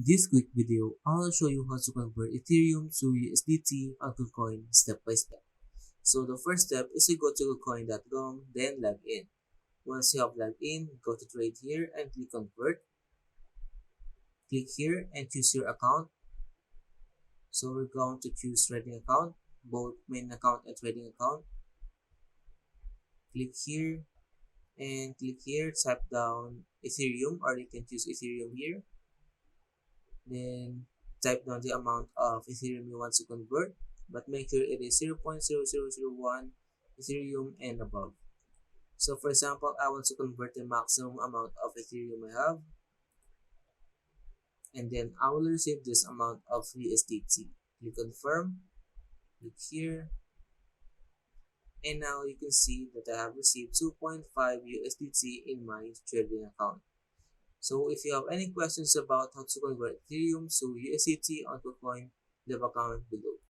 this quick video, I'll show you how to convert Ethereum to USDT on Kucoin step by step. So the first step is to go to kucoin.com, then log in. Once you have logged in, go to trade here and click convert. Click here and choose your account. So we're going to choose trading account, both main account and trading account. Click here and click here, type down Ethereum, or you can choose Ethereum here. Then type down the amount of Ethereum you want to convert, but make sure it is 0.0001 Ethereum and above. So for example, I want to convert the maximum amount of Ethereum I have, and then I will receive this amount of USDT. Click confirm, click here, and now you can see that I have received 2.5 USDT in my trading account. So if you have any questions about how to convert Ethereum to USDT on Kucoin, leave a comment below.